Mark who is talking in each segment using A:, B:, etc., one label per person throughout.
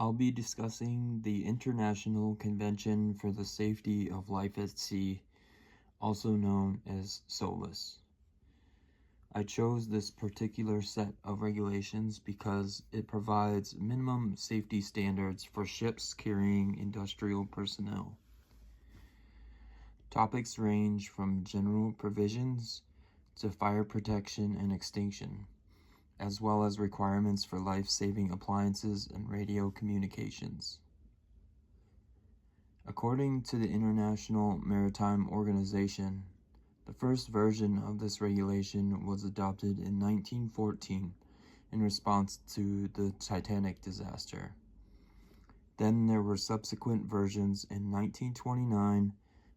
A: I'll be discussing the International Convention for the Safety of Life at Sea, also known as SOLAS. I chose this particular set of regulations because it provides minimum safety standards for ships carrying industrial personnel. Topics range from general provisions to fire protection and extinction, as well as requirements for life-saving appliances and radio communications. According to the International Maritime Organization, the first version of this regulation was adopted in 1914 in response to the Titanic disaster. Then there were subsequent versions in 1929,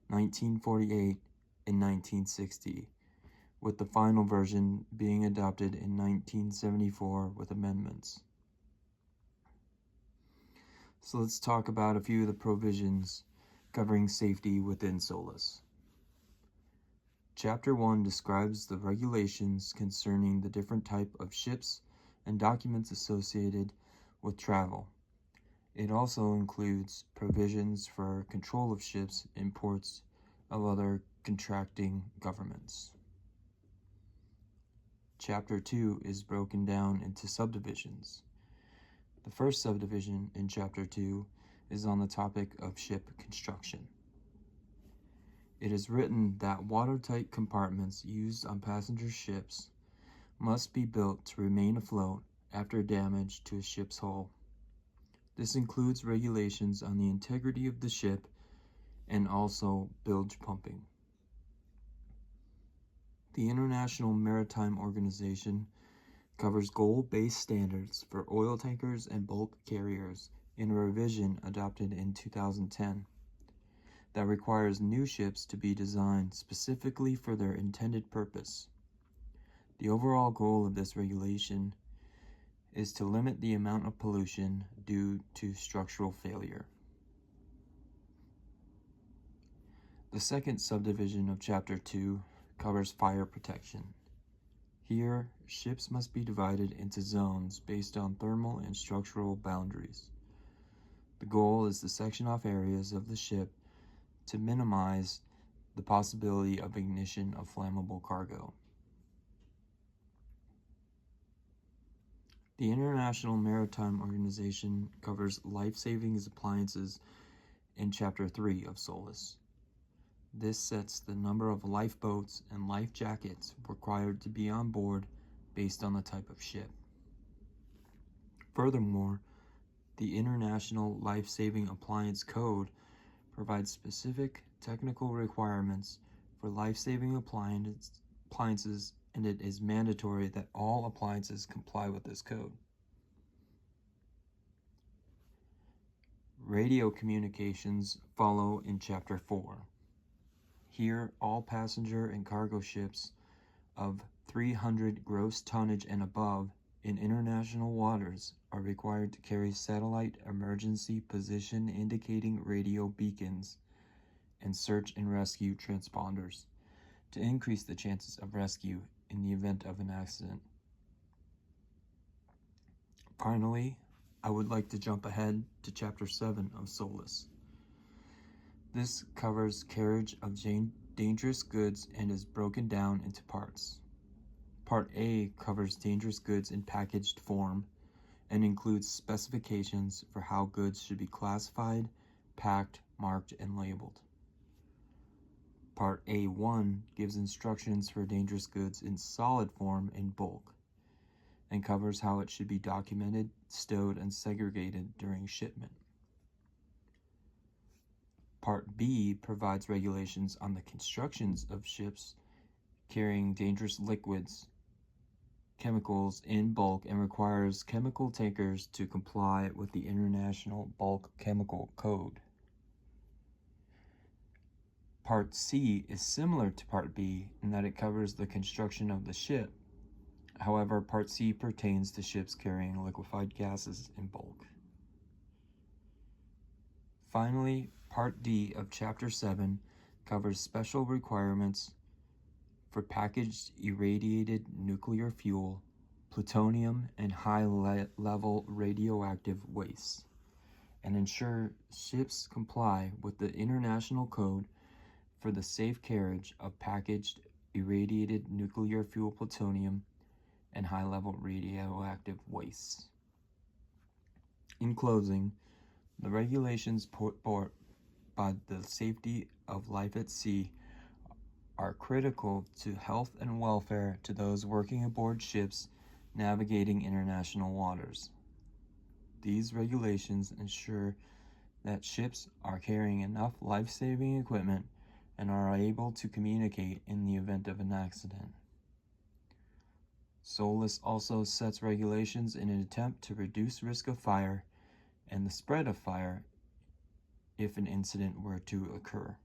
A: 1948, and 1960, with the final version being adopted in 1974 with amendments. So let's talk about a few of the provisions covering safety within SOLAS. Chapter 1 describes the regulations concerning the different type of ships and documents associated with travel. It also includes provisions for control of ships in ports of other contracting governments. Chapter 2 is broken down into subdivisions. The first subdivision in Chapter 2 is on the topic of ship construction. It is written that watertight compartments used on passenger ships must be built to remain afloat after damage to a ship's hull. This includes regulations on the integrity of the ship and also bilge pumping. The International Maritime Organization covers goal-based standards for oil tankers and bulk carriers in a revision adopted in 2010 that requires new ships to be designed specifically for their intended purpose. The overall goal of this regulation is to limit the amount of pollution due to structural failure. The second subdivision of Chapter 2 covers fire protection. Here, ships must be divided into zones based on thermal and structural boundaries. The goal is to section off areas of the ship to minimize the possibility of ignition of flammable cargo. The International Maritime Organization covers life-saving appliances in Chapter 3 of SOLAS. This sets the number of lifeboats and life jackets required to be on board based on the type of ship. Furthermore, the International Life-Saving Appliance Code provides specific technical requirements for life-saving appliances, and it is mandatory that all appliances comply with this code. Radio communications follow in Chapter 4. Here, all passenger and cargo ships of 300 gross tonnage and above in international waters are required to carry satellite emergency position indicating radio beacons and search and rescue transponders to increase the chances of rescue in the event of an accident. Finally, I would like to jump ahead to Chapter 7 of SOLAS. This covers carriage of dangerous goods and is broken down into parts. Part A covers dangerous goods in packaged form and includes specifications for how goods should be classified, packed, marked, and labeled. Part A1 gives instructions for dangerous goods in solid form in bulk and covers how it should be documented, stowed, and segregated during shipment. Part B provides regulations on the constructions of ships carrying dangerous liquids, chemicals in bulk, and requires chemical tankers to comply with the International Bulk Chemical Code. Part C is similar to Part B in that it covers the construction of the ship. However, Part C pertains to ships carrying liquefied gases in bulk. Finally, Part D of Chapter 7 covers special requirements for packaged irradiated nuclear fuel, plutonium, and high-level radioactive waste. and ensure ships comply with the International Code for the Safe Carriage of Packaged Irradiated Nuclear Fuel Plutonium and high-level radioactive wastes. In closing, the regulations put forth by the safety of life at sea are critical to health and welfare to those working aboard ships navigating international waters. These regulations ensure that ships are carrying enough life-saving equipment and are able to communicate in the event of an accident. SOLAS also sets regulations in an attempt to reduce risk of fire and the spread of fire if an incident were to occur.